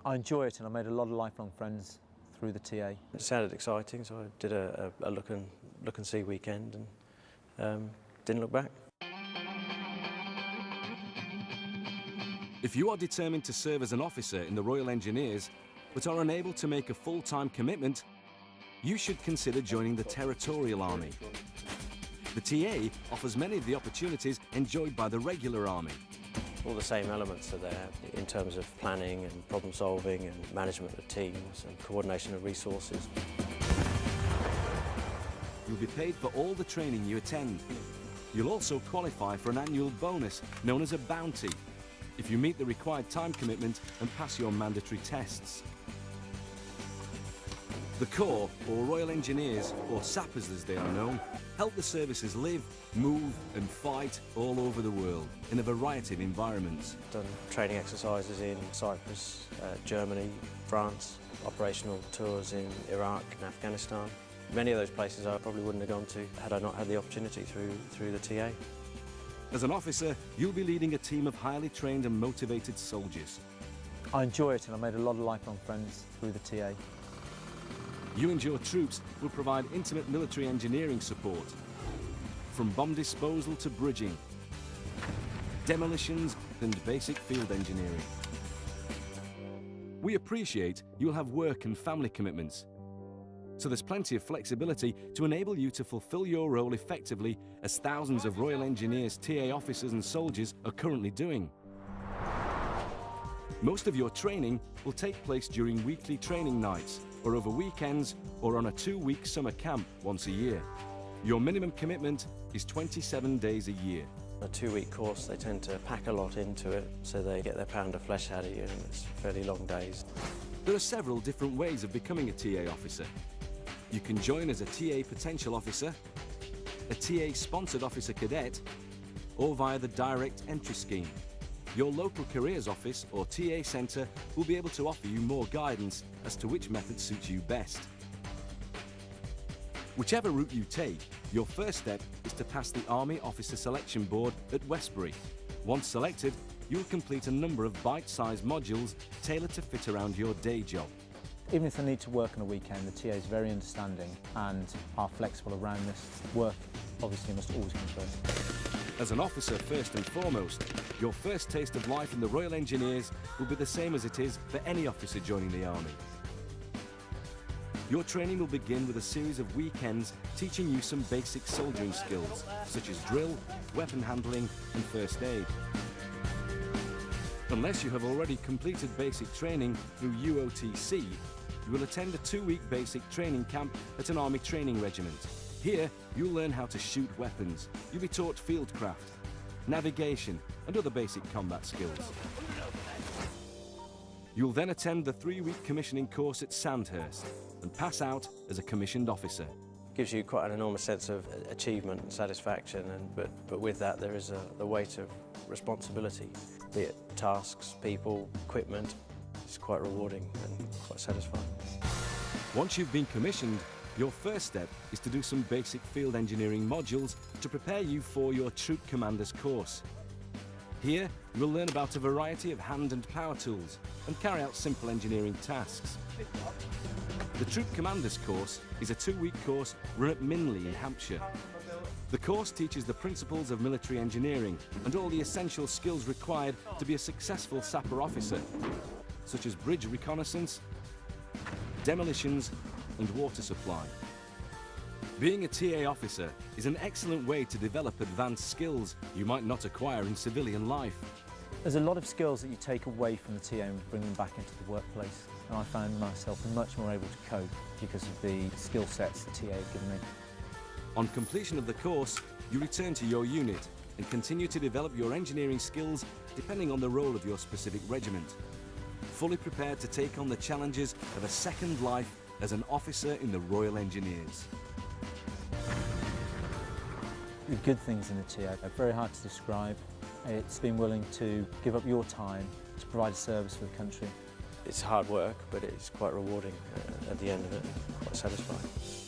I enjoy it, and I made a lot of lifelong friends through the TA. It sounded exciting, so I did a look and see weekend and didn't look back. If you are determined to serve as an officer in the Royal Engineers, but are unable to make a full-time commitment, you should consider joining the Territorial Army. The TA offers many of the opportunities enjoyed by the regular army. All the same elements are there in terms of planning and problem solving and management of teams and coordination of resources. You'll be paid for all the training you attend. You'll also qualify for an annual bonus known as a bounty if you meet the required time commitment and pass your mandatory tests. The Corps, or Royal Engineers, or Sappers as they are known, help the services live, move and fight all over the world in a variety of environments. Done training exercises in Cyprus, Germany, France, operational tours in Iraq and Afghanistan. Many of those places I probably wouldn't have gone to had I not had the opportunity through the TA. As an officer, you'll be leading a team of highly trained and motivated soldiers. I enjoy it, and I made a lot of lifelong friends through the TA. You and your troops will provide intimate military engineering support, from bomb disposal to bridging, demolitions and basic field engineering. We appreciate you'll have work and family commitments, so there's plenty of flexibility to enable you to fulfill your role effectively, as thousands of Royal Engineers TA officers and soldiers are currently doing. Most of your training will take place during weekly training nights, or over weekends, or on a 2-week summer camp once a year. Your minimum commitment is 27 days a year. A 2-week course, they tend to pack a lot into it, so they get their pound of flesh out of you, and it's fairly long days. There are several different ways of becoming a TA officer. You can join as a TA Potential Officer, a TA Sponsored Officer Cadet, or via the Direct Entry Scheme. Your local careers office or TA centre will be able to offer you more guidance as to which method suits you best. Whichever route you take, your first step is to pass the Army Officer Selection Board at Westbury. Once selected, you'll complete a number of bite-sized modules tailored to fit around your day job. Even if they need to work on a weekend, the TA is very understanding and are flexible around this. Work obviously must always come first. As an officer first and foremost, your first taste of life in the Royal Engineers will be the same as it is for any officer joining the Army. Your training will begin with a series of weekends teaching you some basic soldiering skills, such as drill, weapon handling and first aid. Unless you have already completed basic training through UOTC, you will attend a 2-week basic training camp at an Army training regiment. Here, you'll learn how to shoot weapons. You'll be taught fieldcraft, navigation and other basic combat skills. You'll then attend the 3-week commissioning course at Sandhurst and pass out as a commissioned officer. It gives you quite an enormous sense of achievement and satisfaction, but with that there is the weight of responsibility, be it tasks, people, equipment. It's quite rewarding and quite satisfying. Once you've been commissioned, your first step is to do some basic field engineering modules to prepare you for your Troop Commander's course. Here, you will learn about a variety of hand and power tools and carry out simple engineering tasks. The Troop Commander's course is a 2-week course run at Minley in Hampshire. The course teaches the principles of military engineering and all the essential skills required to be a successful Sapper officer, such as bridge reconnaissance, demolitions and water supply. Being a TA officer is an excellent way to develop advanced skills you might not acquire in civilian life. There's a lot of skills that you take away from the TA and bring them back into the workplace, and I found myself much more able to cope because of the skill sets the TA have given me. On completion of the course, you return to your unit and continue to develop your engineering skills depending on the role of your specific regiment. Fully prepared to take on the challenges of a second life as an officer in the Royal Engineers. The good things in the TA are very hard to describe. It's being willing to give up your time to provide a service for the country. It's hard work, but it's quite rewarding at the end of it, quite satisfying.